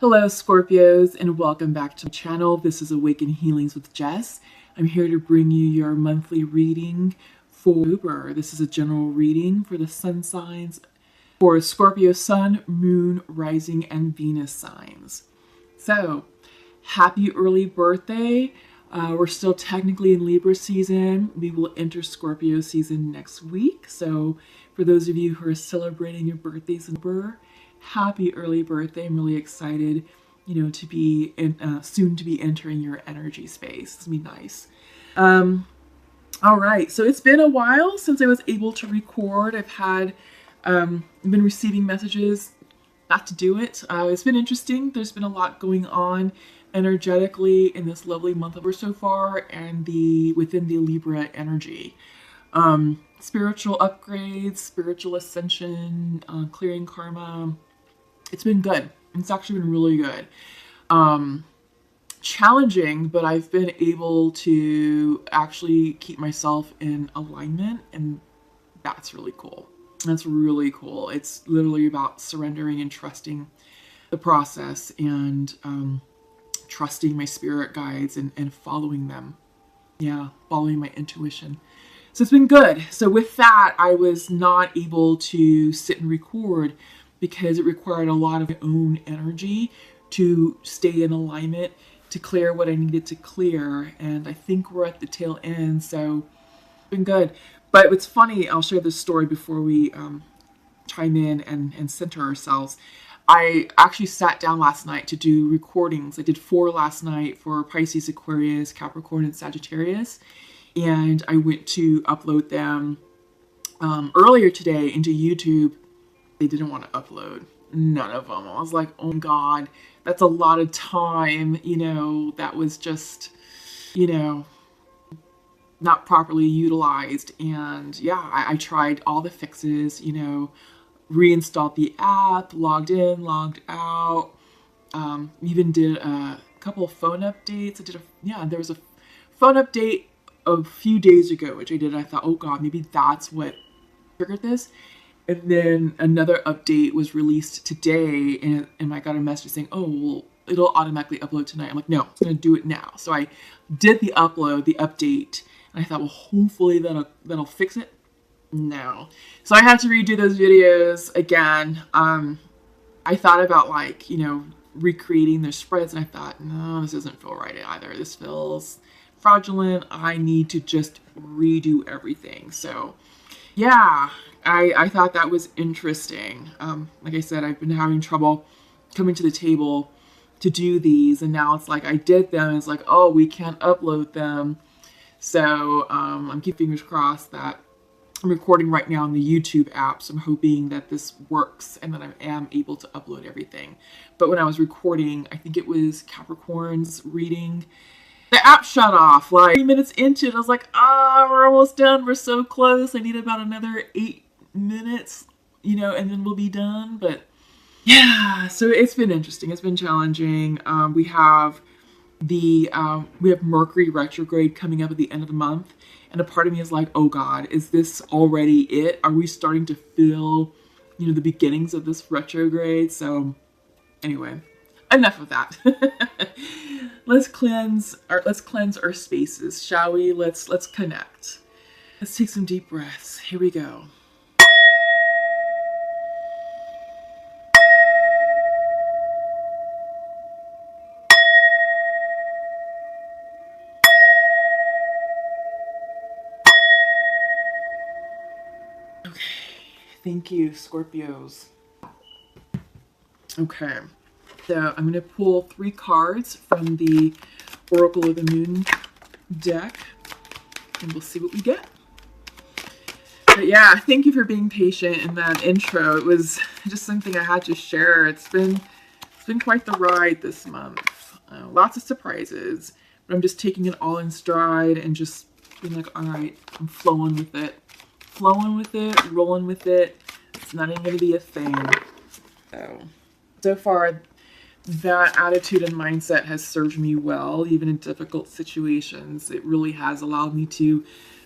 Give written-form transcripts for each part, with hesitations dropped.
Hello Scorpios, and welcome back to my channel. This is Awaken Healings with Jess. I'm here to bring you your monthly reading for October. This is a general reading for the sun signs for Scorpio sun, moon, rising, and Venus signs. So, happy early birthday. We're still technically in Libra season. We will enter Scorpio season next week. So, for those of you who are celebrating your birthdays in October, happy early birthday. I'm really excited, to be soon to be entering your energy space. It's gonna be nice. All right, so it's been a while since I was able to record. I've been receiving messages not to do it. It's been interesting. There's been a lot going on energetically in this lovely month of so far, and within the Libra energy. Spiritual upgrades, spiritual ascension, clearing karma. It's been good. It's actually been really good. Challenging, but I've been able to actually keep myself in alignment, and that's really cool. That's really cool. It's literally about surrendering and trusting the process and trusting my spirit guides and following them. Yeah, following my intuition. So it's been good. So with that, I was not able to sit and record because it required a lot of my own energy to stay in alignment, to clear what I needed to clear. And I think we're at the tail end, so it's been good. But what's funny, I'll share this story before we chime in and center ourselves. I actually sat down last night to do recordings. I did 4 last night for Pisces, Aquarius, Capricorn, and Sagittarius. And I went to upload them earlier today into YouTube. They didn't want to upload. None of them. I was like, oh God, that's a lot of time. That was just, not properly utilized. And yeah, I tried all the fixes, reinstalled the app, logged in, logged out, even did a couple of phone updates. There was a phone update a few days ago, which I did. I thought, oh God, maybe that's what triggered this. And then another update was released today, and I got a message saying, oh, well, it'll automatically upload tonight. I'm like, no, I'm going to do it now. So I did the upload, the update, and I thought, well, hopefully that'll fix it. No. So I had to redo those videos again. I thought about recreating their spreads, and I thought, no, this doesn't feel right either. This feels fraudulent. I need to just redo everything. So yeah, I thought that was interesting. Like I said, I've been having trouble coming to the table to do these, and now it's like I did them, and it's like, oh, we can't upload them. So I'm keeping fingers crossed that I'm recording right now on the YouTube app, so I'm hoping that this works and that I am able to upload everything. But when I was recording, I think it was Capricorn's reading, the app shut off like 3 minutes into it. I was like, we're almost done. We're so close. I need about another 8 minutes, and then we'll be done. But yeah, so it's been interesting. It's been challenging. We have Mercury retrograde coming up at the end of the month. And a part of me is like, oh God, is this already it? Are we starting to feel, the beginnings of this retrograde? So anyway, enough of that. Let's cleanse our spaces, shall we? Let's connect. Let's take some deep breaths. Here we go. Okay. Thank you, Scorpios. Okay. So I'm going to pull 3 cards from the Oracle of the Moon deck, and we'll see what we get. But yeah, thank you for being patient in that intro. It was just something I had to share. It's been quite the ride this month. Lots of surprises, but I'm just taking it all in stride and just being like, all right, I'm flowing with it, rolling with it. It's not even going to be a thing. So far, that attitude and mindset has served me well, even in difficult situations. It really has allowed me to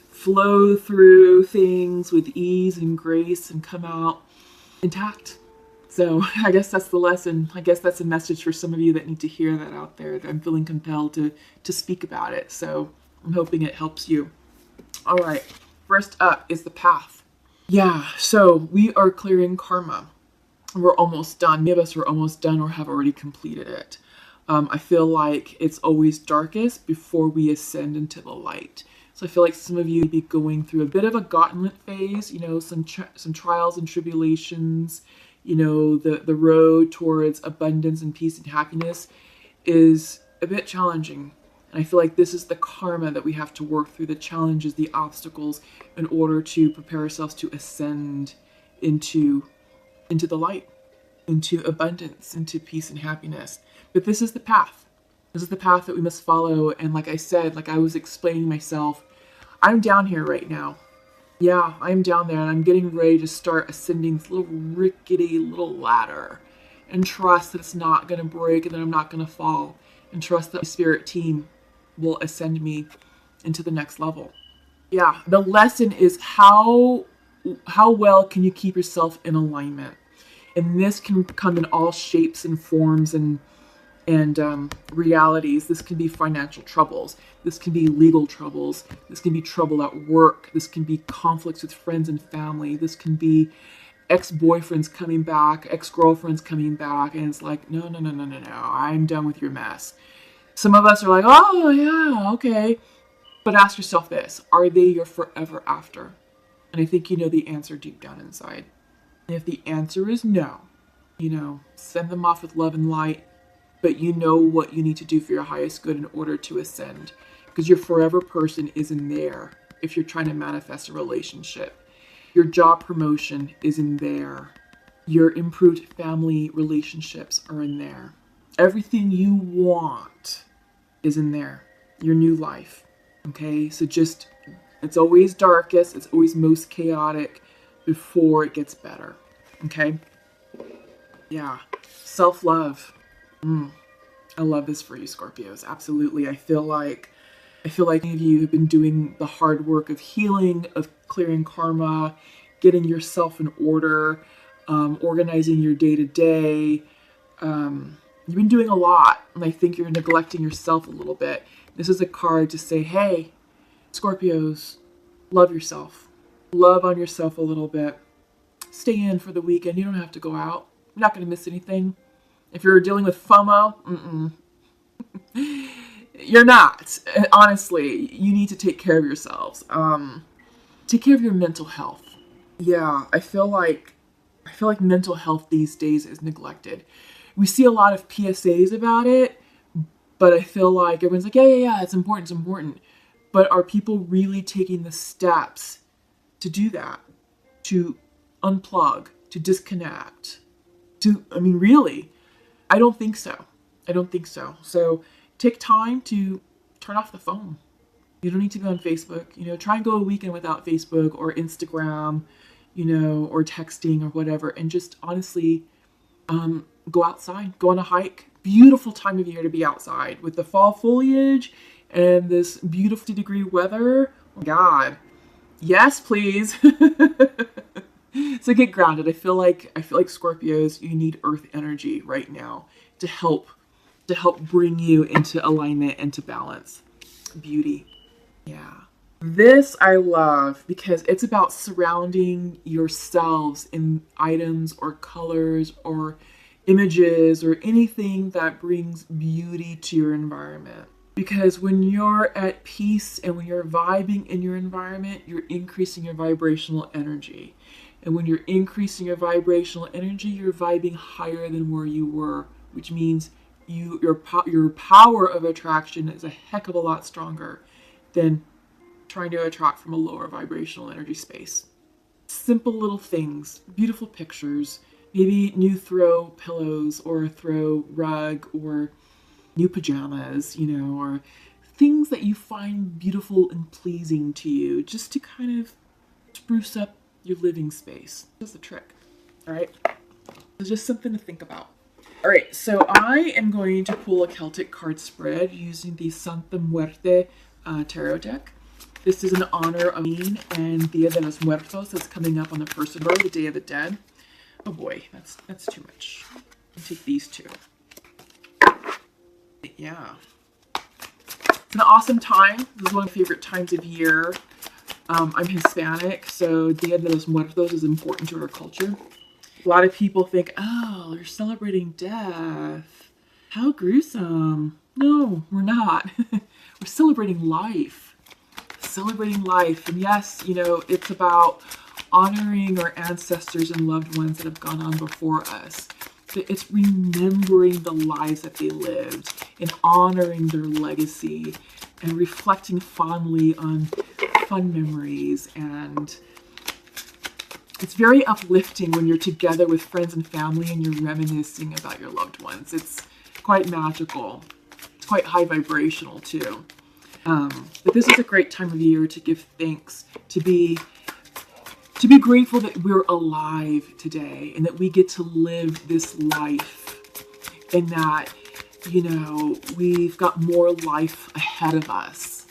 flow through things with ease and grace and come out intact. So I guess that's the lesson. I guess that's a message for some of you that need to hear that out there. That I'm feeling compelled to speak about it. So I'm hoping it helps you. All right. First up is the path. Yeah. So we are clearing karma. We're almost done. Many of us are almost done or have already completed it. I feel like it's always darkest before we ascend into the light. So I feel like some of you may be going through a bit of a gauntlet phase, some trials and tribulations. The road towards abundance and peace and happiness is a bit challenging. And I feel like this is the karma that we have to work through, the challenges, the obstacles, in order to prepare ourselves to ascend into the light, into abundance, into peace and happiness. But this is the path. This is the path that we must follow. And like I said, like I was explaining myself, I'm down here right now. Yeah, I'm down there and I'm getting ready to start ascending this little rickety little ladder, and trust that it's not going to break and that I'm not going to fall, and trust that my spirit team will ascend me into the next level. Yeah, the lesson is how well can you keep yourself in alignment? And this can come in all shapes and forms and realities. This can be financial troubles. This can be legal troubles. This can be trouble at work. This can be conflicts with friends and family. This can be ex-boyfriends coming back, ex-girlfriends coming back, and it's like, no, I'm done with your mess. Some of us are like, oh yeah, okay. But ask yourself this, are they your forever after? And I think you know the answer deep down inside. And if the answer is no, send them off with love and light, but you know what you need to do for your highest good in order to ascend. Because your forever person is in there if you're trying to manifest a relationship. Your job promotion is in there. Your improved family relationships are in there. Everything you want is in there. Your new life. Okay? So it's always darkest, it's always most chaotic before it gets better. Okay? Yeah. Self-love. I love this for you, Scorpios. Absolutely. I feel like many of you have been doing the hard work of healing, of clearing karma, getting yourself in order, organizing your day-to-day. You've been doing a lot, and I think you're neglecting yourself a little bit. This is a card to say, hey, Scorpios, love yourself. Love on yourself a little bit. Stay in for the weekend. You don't have to go out. You're not going to miss anything. If you're dealing with FOMO, you're not. Honestly, you need to take care of yourselves. Take care of your mental health. Yeah, I feel like mental health these days is neglected. We see a lot of PSAs about it, but I feel like everyone's like, yeah, it's important. But are people really taking the steps to do that? To unplug, to disconnect, really? I don't think so. So take time to turn off the phone. You don't need to be on Facebook. Try and go a weekend without Facebook or Instagram, or texting or whatever. And just honestly, go outside, go on a hike. Beautiful time of year to be outside with the fall foliage and this beautiful degree weather. Oh my God. Yes, please. So get grounded. I feel like Scorpios, you need earth energy right now to help bring you into alignment and to balance. Beauty. Yeah. This I love because it's about surrounding yourselves in items or colors or images or anything that brings beauty to your environment. Because when you're at peace and when you're vibing in your environment, you're increasing your vibrational energy. And when you're increasing your vibrational energy, you're vibing higher than where you were, which means your power of attraction is a heck of a lot stronger than trying to attract from a lower vibrational energy space. Simple little things, beautiful pictures, maybe new throw pillows or a throw rug or new pajamas, or things that you find beautiful and pleasing to you, just to kind of spruce up your living space. That's the trick. All right. It's just something to think about. All right. So I am going to pull a Celtic card spread using the Santa Muerte tarot deck. This is in honor of Halloween and Dia de los Muertos that's coming up on the 1st of November, the Day of the Dead. Oh boy, that's too much. I'll take these two. Yeah. It's an awesome time. This is one of my favorite times of year. I'm Hispanic, so Dia de los Muertos is important to our culture. A lot of people think, oh, they're celebrating death. How gruesome. No, we're not. We're celebrating life. Celebrating life. And yes, you know, it's about honoring our ancestors and loved ones that have gone on before us. It's remembering the lives that they lived and honoring their legacy and reflecting fondly on fun memories. And it's very uplifting when you're together with friends and family and you're reminiscing about your loved ones. It's quite magical. It's quite high vibrational too. But this is a great time of year to give thanks, to be grateful that we're alive today and that we get to live this life and that, you know, we've got more life ahead of us.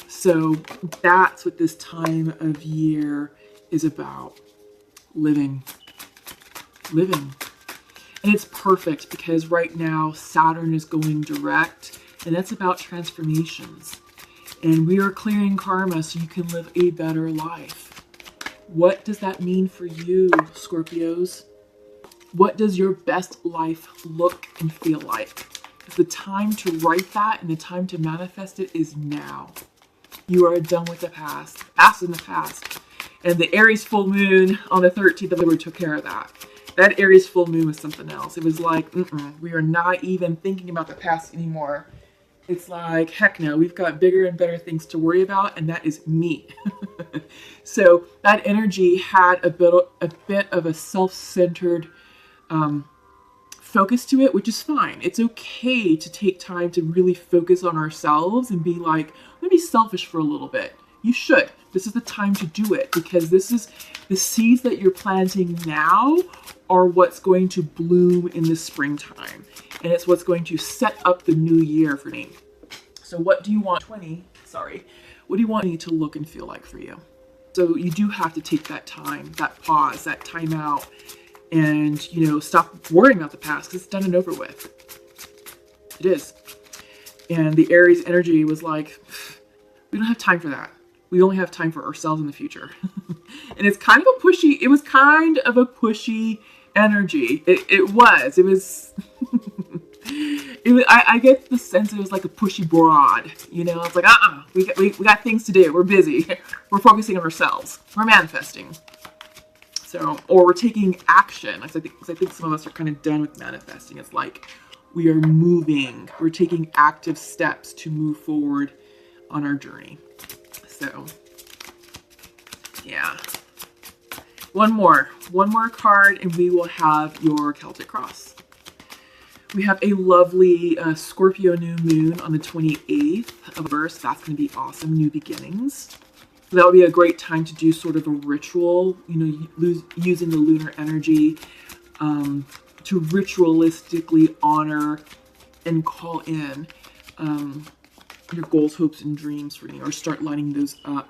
So that's what this time of year is about. Living. And it's perfect because right now Saturn is going direct, and that's about transformations. And we are clearing karma so you can live a better life. What does that mean for you, Scorpios? What does your best life look and feel like? The time to write that and the time to manifest it is now. You are done with the past. Past in the past. And the Aries full moon on the 13th of February took care of that. That Aries full moon was something else. It was like, we are not even thinking about the past anymore. It's like, heck no, we've got bigger and better things to worry about, and that is me. So that energy had a bit of a self-centered focus to it, which is fine. It's okay to take time to really focus on ourselves and be like, let me be selfish for a little bit. You should. This is the time to do it because this is the seeds that you're planting now are what's going to bloom in the springtime. And it's what's going to set up the new year for me. So what do you want what do you want me to look and feel like for you? So you do have to take that time, that pause, that time out, and, you know, stop worrying about the past because it's done and over with. It is. And the Aries energy was like, we don't have time for that. We only have time for ourselves in the future. And it's kind of a pushy, it was kind of a pushy energy. It was, I get the sense it was like a pushy broad, you know, it's like, we got things to do. We're busy. We're focusing on ourselves. We're manifesting. So, or we're taking action. I think some of us are kind of done with manifesting. It's like we are moving. We're taking active steps to move forward on our journey. So, yeah. One more card, and we will have your Celtic Cross. We have a lovely Scorpio new moon on the 28th of verse. That's going to be awesome. New beginnings. So that would be a great time to do sort of a ritual, you know, using the lunar energy to ritualistically honor and call in your goals, hopes, and dreams for you, or start lining those up.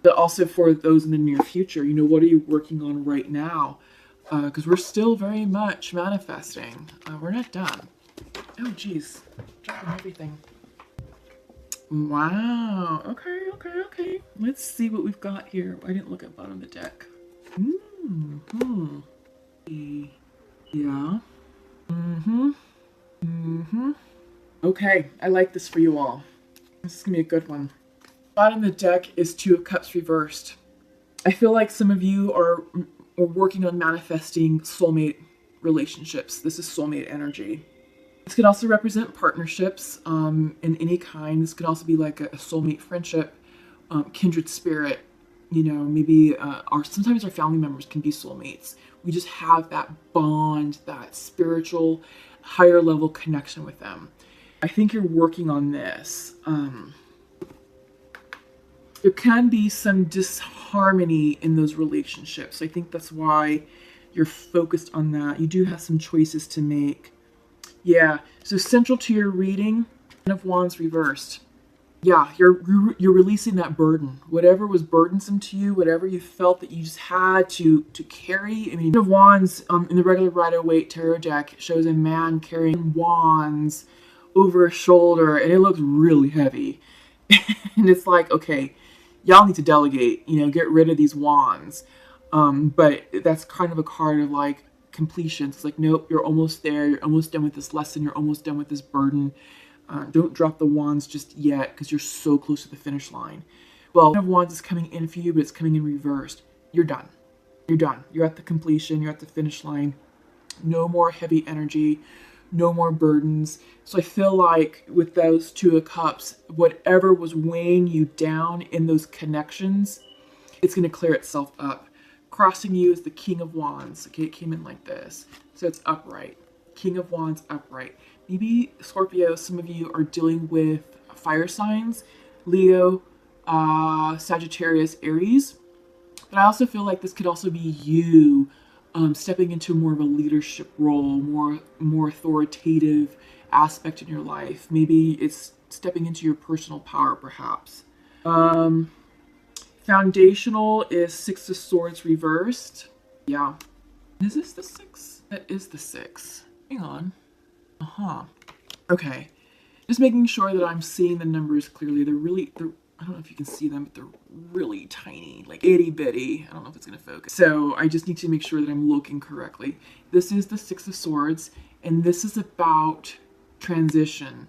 But also for those in the near future, you know, what are you working on right now? Because we're still very much manifesting. We're not done. Oh, geez. Dropping everything. Wow. Okay. Let's see what we've got here. I didn't look at the bottom of the deck. Yeah. Okay, I like this for you all. This is gonna be a good one. Bottom of the deck is Two of Cups reversed. I feel like some of you are working on manifesting soulmate relationships. This is soulmate energy. This could also represent partnerships in any kind. This could also be like a soulmate friendship, kindred spirit. You know, maybe sometimes our family members can be soulmates. We just have that bond, that spiritual, higher level connection with them. I think you're working on this. There can be some disharmony in those relationships. I think that's why you're focused on that. You do have some choices to make. Yeah, so central to your reading, Ten of Wands reversed. Yeah, you're releasing that burden. Whatever was burdensome to you, whatever you felt that you just had to carry. I mean, Ten of Wands in the regular Rider-Waite tarot deck shows a man carrying wands over his shoulder, and it looks really heavy. And it's like, okay, y'all need to delegate. You know, get rid of these wands. But that's kind of a card of like completion. It's like, nope, you're almost there. You're almost done with this lesson. You're almost done with this burden. Don't drop the wands just yet because you're so close to the finish line. Well, Ten of Wands is coming in for you, but it's coming in reversed. You're done. You're done. You're at the completion. You're at the finish line. No more heavy energy. No more burdens. So I feel like with those Two of Cups, whatever was weighing you down in those connections, it's going to clear itself up. Crossing you is the King of Wands. Okay, it came in like this. So it's upright. King of Wands upright. Maybe, Scorpio, some of you are dealing with fire signs, Leo, Sagittarius, Aries. But I also feel like this could also be you stepping into more of a leadership role, more authoritative aspect in your life. Maybe it's stepping into your personal power, perhaps. Foundational is Six of Swords reversed. Yeah. Is this the 6? That is the 6. Hang on. Okay. Just making sure that I'm seeing the numbers clearly. They're I don't know if you can see them, but they're really tiny, like itty bitty. I don't know if it's going to focus. So I just need to make sure that I'm looking correctly. This is the Six of Swords, and this is about transition,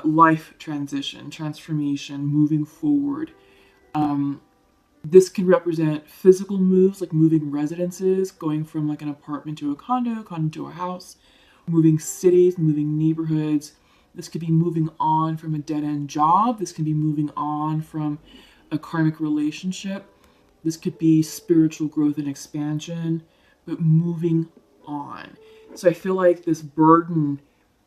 life transition, transformation, moving forward. This can represent physical moves, like moving residences, going from like an apartment to a condo to a house, moving cities, moving neighborhoods. This could be moving on from a dead-end job. This can be moving on from a karmic relationship. This could be spiritual growth and expansion, but moving on. So I feel like this burden,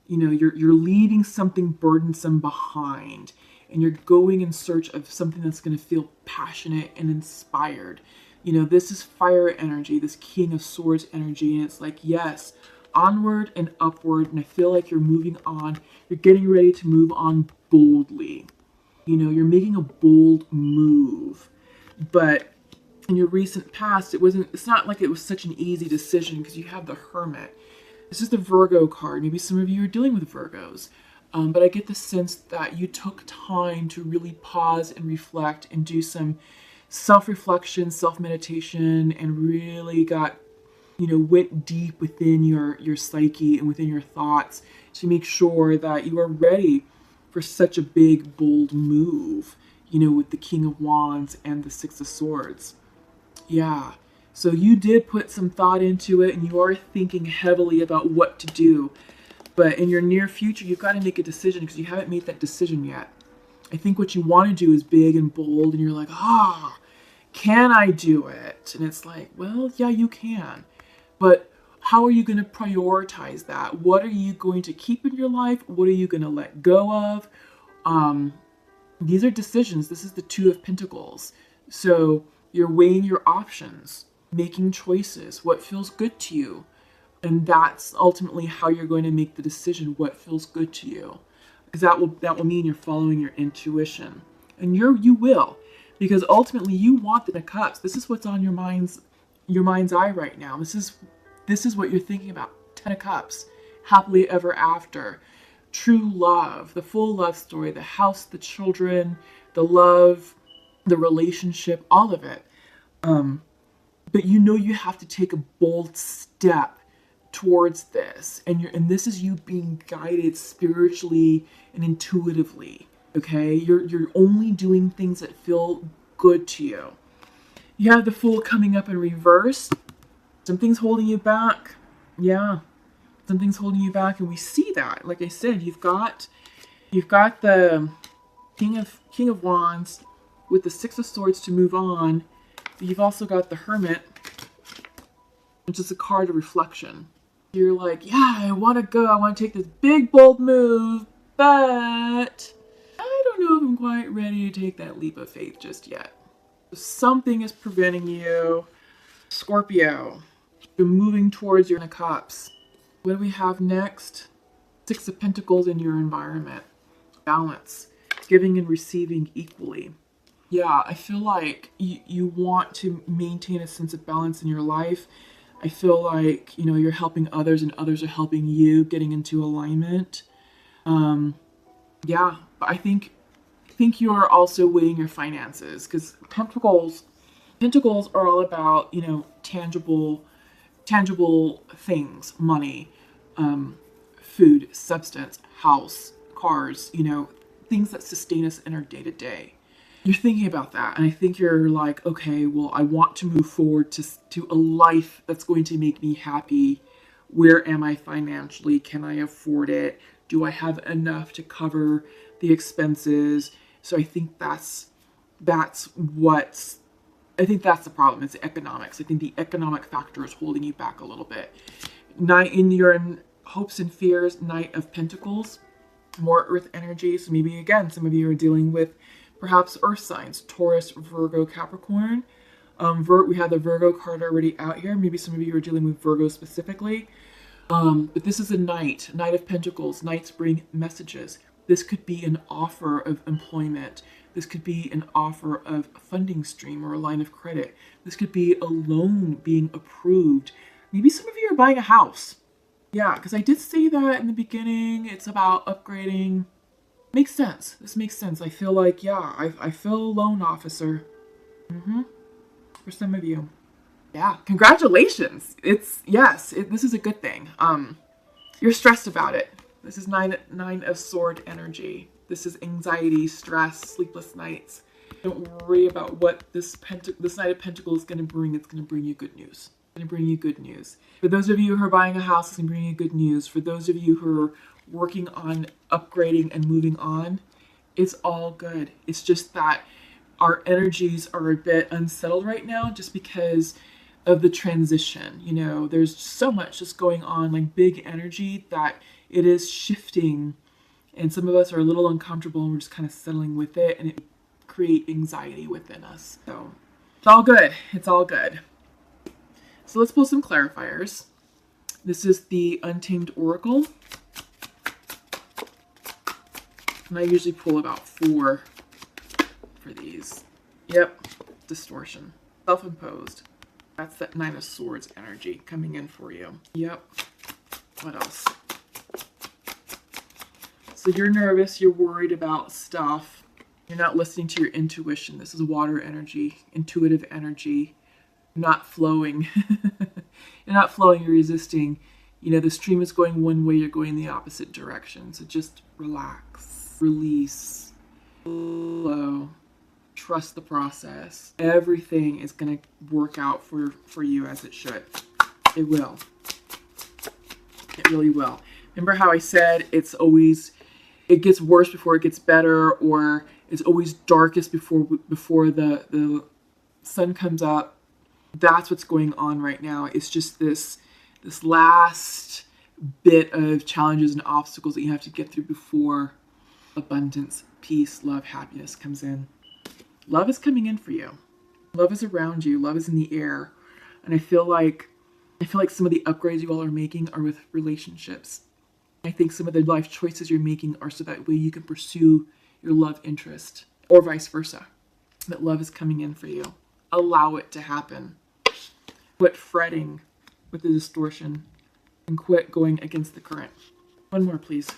you know, you're leaving something burdensome behind, and you're going in search of something that's going to feel passionate and inspired. You know, this is fire energy, this King of Swords energy, and it's like, yes, onward and upward, and I feel like you're moving on. You're getting ready to move on boldly. You know, you're making a bold move. But in your recent past, it's not like it was such an easy decision because you have the Hermit. This is the Virgo card. Maybe some of you are dealing with Virgos. But I get the sense that you took time to really pause and reflect and do some self-reflection, self-meditation, and really went deep within your psyche and within your thoughts to make sure that you are ready for such a big, bold move, with the King of Wands and the Six of Swords. Yeah. So you did put some thought into it, and you are thinking heavily about what to do. But in your near future, you've got to make a decision because you haven't made that decision yet. I think what you want to do is big and bold, and you're like, can I do it? And it's like, well, yeah, you can. But how are you going to prioritize that? What are you going to keep in your life? What are you going to let go of? These are decisions. This is the Two of Pentacles. So you're weighing your options, making choices, what feels good to you. And that's ultimately how you're going to make the decision, what feels good to you. Because that will mean you're following your intuition. And you will. Because ultimately you want the Ten of Cups. This is what's on your mind's eye right now. This is what you're thinking about. Ten of Cups. Happily ever after. True love. The full love story. The house, the children, the love, the relationship, all of it. But you have to take a bold step towards this, and this is you being guided spiritually and intuitively. Okay, you're only doing things that feel good to you. You have the Fool coming up in reverse. Something's holding you back. Yeah, something's holding you back, and we see that. Like I said, you've got the King of Wands with the Six of Swords to move on. But you've also got the Hermit, which is a card of reflection. You're like, yeah, I want to go. I want to take this big, bold move, but I don't know if I'm quite ready to take that leap of faith just yet. Something is preventing you. Scorpio, you're moving towards your Ten of Cups. What do we have next? Six of Pentacles in your environment. Balance. giving and receiving equally. Yeah, I feel like you want to maintain a sense of balance in your life. I feel like, you know, you're helping others and others are helping you, getting into alignment. Yeah, but I think you're also weighing your finances, because pentacles are all about, you know, tangible things, money, food, substance, house, cars, you know, things that sustain us in our day to day. You're thinking about that, and I think you're like, okay, well, I want to move forward to a life that's going to make me happy. Where am I financially? Can I afford it? Do I have enough to cover the expenses? So that's I think that's the problem. It's the economics. I think the economic factor is holding you back a little bit. You're in hopes and fears, Knight of Pentacles, more earth energy. So maybe again, some of you are dealing with perhaps earth signs, Taurus, Virgo, Capricorn. We have the Virgo card already out here. Maybe some of you are dealing with Virgo specifically. But this is a Knight of Pentacles. Knights bring messages. This could be an offer of employment. This could be an offer of a funding stream or a line of credit. This could be a loan being approved. Maybe some of you are buying a house. Yeah, because I did say that in the beginning. It's about upgrading. Makes sense. This makes sense. I feel like, yeah, I feel a loan officer. For some of you. Yeah, congratulations. This is a good thing. You're stressed about it. This is nine of sword energy. This is anxiety, stress, sleepless nights. Don't worry about what this Knight of Pentacles is going to bring. It's going to bring you good news. It's going to bring you good news. For those of you who are buying a house, it's going to bring you good news. For those of you who are working on upgrading and moving on, it's all good. It's just that our energies are a bit unsettled right now just because of the transition. You know, there's so much just going on, like big energy, that it is shifting, and some of us are a little uncomfortable and we're just kind of settling with it, and it create anxiety within us. So it's all good. It's all good. So let's pull some clarifiers. This is the Untamed Oracle. And I usually pull about 4 for these. Yep, distortion. Self-imposed. That's that 9 of Swords energy coming in for you. Yep. What else? So you're nervous, you're worried about stuff. You're not listening to your intuition. This is water energy, intuitive energy. You're not flowing. You're not flowing, you're resisting. You know, the stream is going one way, you're going the opposite direction. So just relax, release, flow, trust the process. Everything is going to work out for you as it should. It will. It really will. Remember how I said it gets worse before it gets better, or it's always darkest before the sun comes up. That's what's going on right now. It's just this last bit of challenges and obstacles that you have to get through before abundance, peace, love, happiness comes in. Love is coming in for you. Love is around you. Love is in the air. And I feel like some of the upgrades you all are making are with relationships. I think some of the life choices you're making are so that way you can pursue your love interest, or vice versa. That love is coming in for you. Allow it to happen. Quit fretting with the distortion and quit going against the current. One more, please.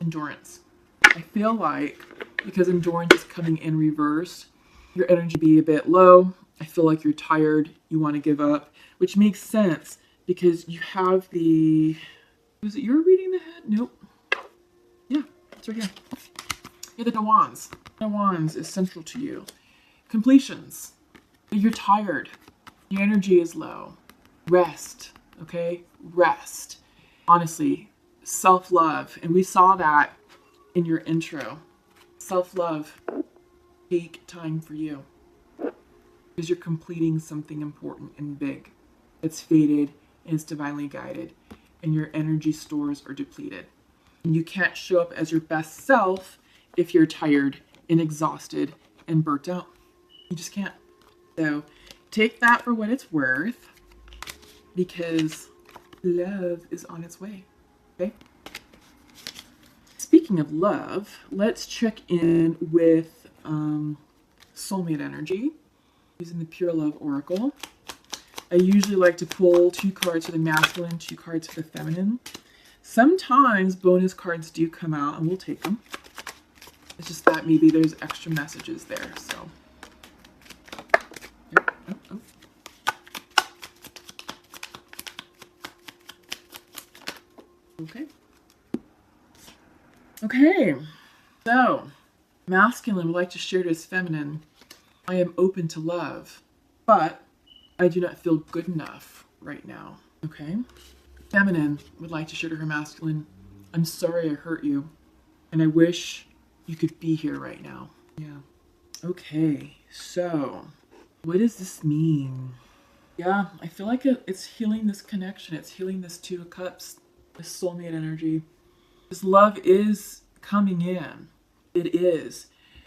Endurance. I feel like because endurance is coming in reverse, your energy be a bit low. I feel like you're tired. You want to give up, which makes sense because you have the... Was it you're reading the head? Nope. Yeah, it's right here. Yeah, the Wands. The Wands is central to you. Completions. You're tired. Your energy is low. Rest, okay? Rest. Honestly, self-love. And we saw that in your intro. Self-love. Take time for you. Because you're completing something important and big. It's fated and it's divinely guided. And your energy stores are depleted. And you can't show up as your best self if you're tired and exhausted and burnt out. You just can't. So take that for what it's worth, because love is on its way. Okay? Speaking of love, let's check in with soulmate energy using the Pure Love Oracle. I usually like to pull 2 cards for the masculine, 2 cards for the feminine. Sometimes bonus cards do come out and we'll take them. It's just that maybe there's extra messages there, so. Okay. Okay, so masculine would like to share to his feminine, I am open to love, but I do not feel good enough right now. Okay. Feminine would like to share to her masculine, I'm sorry I hurt you, and I wish you could be here right now. Yeah. Okay, so what does this mean? Yeah, I feel like it's healing this connection. It's healing this 2 of Cups, this soulmate energy. This love is coming in. It is.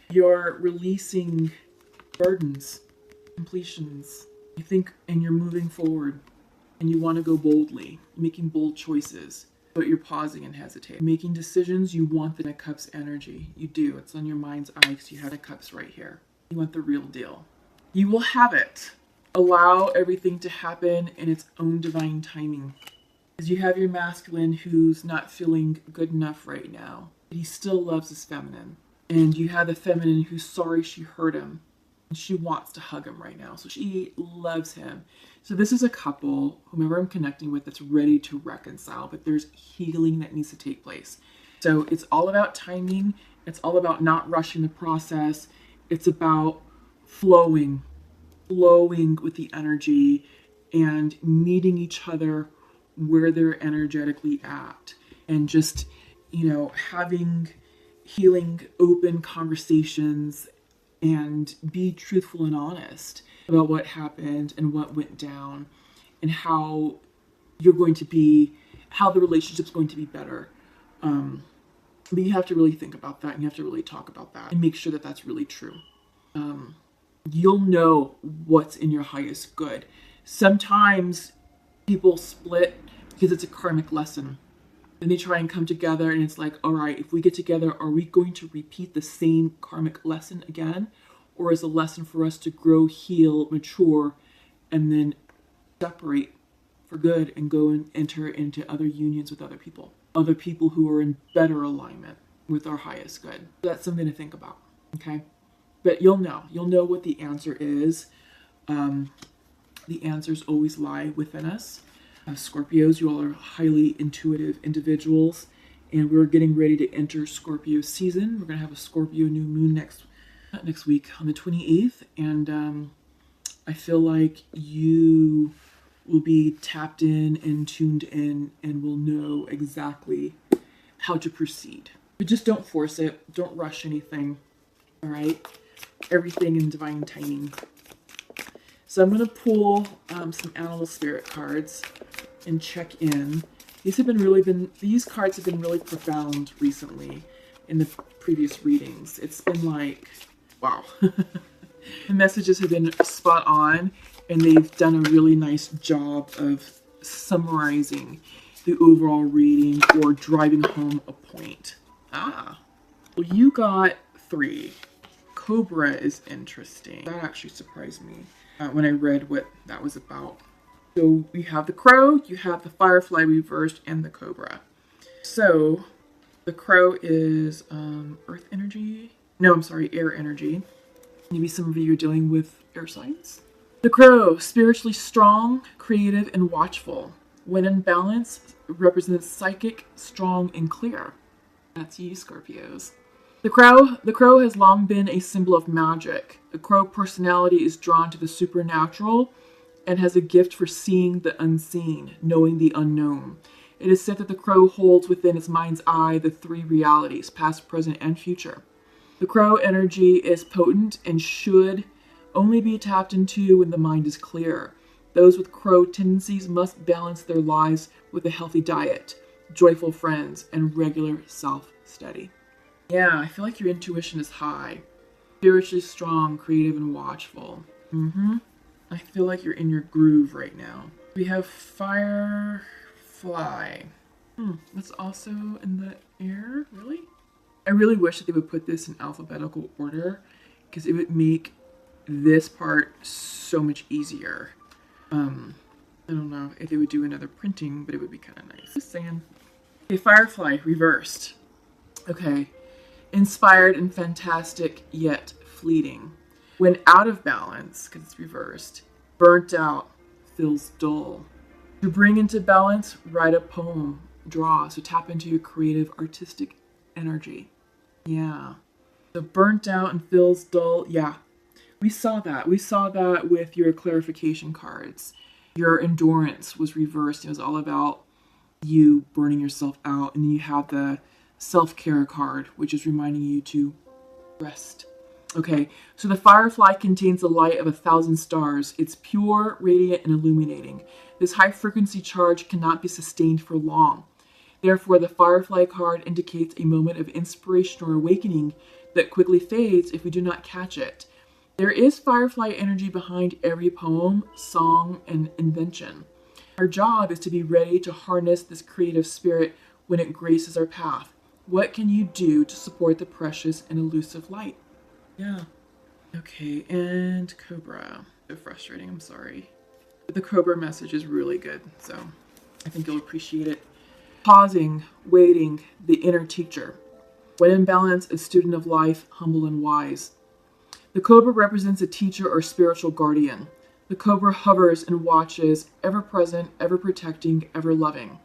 You're releasing burdens, completions. You think, and you're moving forward. And you want to go boldly, making bold choices. But you're pausing and hesitating. Making decisions, you want the Cups energy. You do. It's on your mind's eye because you have the Cups right here. You want the real deal. You will have it. Allow everything to happen in its own divine timing. Because you have your masculine who's not feeling good enough right now. But he still loves his feminine. And you have the feminine who's sorry she hurt him. And she wants to hug him right now. So she loves him. So this is a couple, whomever I'm connecting with, that's ready to reconcile. But there's healing that needs to take place. So it's all about timing. It's all about not rushing the process. It's about flowing with the energy and meeting each other where they're energetically at, and just, having healing, open conversations and be truthful and honest about what happened and what went down and how you're going to be, how the relationship's going to be better. But you have to really think about that, and you have to really talk about that and make sure that that's really true. You'll know what's in your highest good. Sometimes people split because it's a karmic lesson. And they try and come together and it's like, all right, if we get together, are we going to repeat the same karmic lesson again? Or is a lesson for us to grow, heal, mature, and then separate for good and go and enter into other unions with other people who are in better alignment with our highest good? So that's something to think about, okay? But you'll know what the answer is. The answers always lie within us. Scorpios, you all are highly intuitive individuals, and we're getting ready to enter Scorpio season. We're going to have a Scorpio new moon not next week, on the 28th, and I feel like you will be tapped in and tuned in and will know exactly how to proceed. But just don't force it. Don't rush anything, all right? Everything in divine timing. So I'm going to pull some animal spirit cards and check in. These cards have been really profound recently in the previous readings. It's been like, wow. The messages have been spot on, and they've done a really nice job of summarizing the overall reading or driving home a point. Well, you got 3. Cobra is interesting. That actually surprised me when I read what that was about. So we have the crow, you have the firefly reversed, and the cobra. So the crow is earth energy. No, I'm sorry, air energy. Maybe some of you are dealing with air signs. The crow, spiritually strong, creative, and watchful. When in balance, represents psychic, strong, and clear. That's you, Scorpios. The crow has long been a symbol of magic. The crow personality is drawn to the supernatural and has a gift for seeing the unseen, knowing the unknown. It is said that the crow holds within its mind's eye the 3 realities, past, present, and future. The crow energy is potent and should only be tapped into when the mind is clear. Those with crow tendencies must balance their lives with a healthy diet, joyful friends, and regular self-study. Yeah, I feel like your intuition is high. Spiritually strong, creative, and watchful. I feel like you're in your groove right now. We have Firefly. That's also in the air, really? I really wish that they would put this in alphabetical order because it would make this part so much easier. I don't know if they would do another printing, but it would be kind of nice. Just saying. Okay, Firefly, reversed. Okay. Inspired and fantastic, yet fleeting. When out of balance, because it's reversed, burnt out, feels dull. To bring into balance, write a poem, draw. So tap into your creative, artistic energy. Yeah. So burnt out and feels dull. Yeah. We saw that. We saw that with your clarification cards. Your endurance was reversed. It was all about you burning yourself out. And then you have the self-care card, which is reminding you to rest. Okay, so the Firefly contains the light of 1,000 stars. It's pure, radiant, and illuminating. This high-frequency charge cannot be sustained for long. Therefore, the Firefly card indicates a moment of inspiration or awakening that quickly fades if we do not catch it. There is Firefly energy behind every poem, song, and invention. Our job is to be ready to harness this creative spirit when it graces our path. What can you do to support the precious and elusive light? Yeah. Okay, and Cobra. So frustrating, I'm sorry. But the Cobra message is really good, so I think you'll appreciate it. Pausing, waiting, the inner teacher. When in balance, a student of life, humble and wise. The Cobra represents a teacher or spiritual guardian. The Cobra hovers and watches, ever present, ever protecting, ever loving.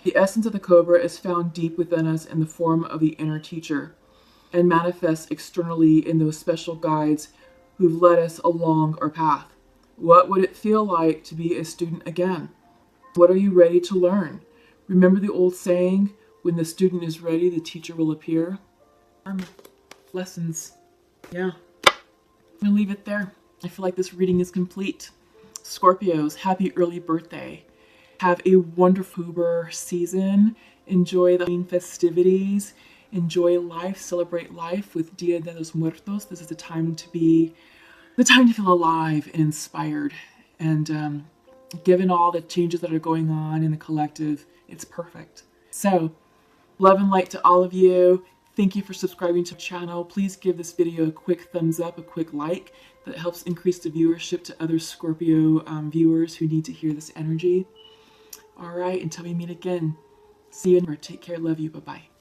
The essence of the Cobra is found deep within us in the form of the inner teacher and manifests externally in those special guides who've led us along our path. What would it feel like to be a student again? What are you ready to learn? Remember the old saying, when the student is ready, the teacher will appear? Lessons. Yeah. I'm going to leave it there. I feel like this reading is complete. Scorpios, happy early birthday. Have a wonderful Uber season. Enjoy the festivities. Enjoy life. Celebrate life with Dia de los Muertos. This is the time to feel alive and inspired. And given all the changes that are going on in the collective, it's perfect. So, love and light to all of you. Thank you for subscribing to the channel. Please give this video a quick thumbs up, a quick like. That helps increase the viewership to other Scorpio viewers who need to hear this energy. All right, until we meet again. See you and take care. Love you. Bye-bye.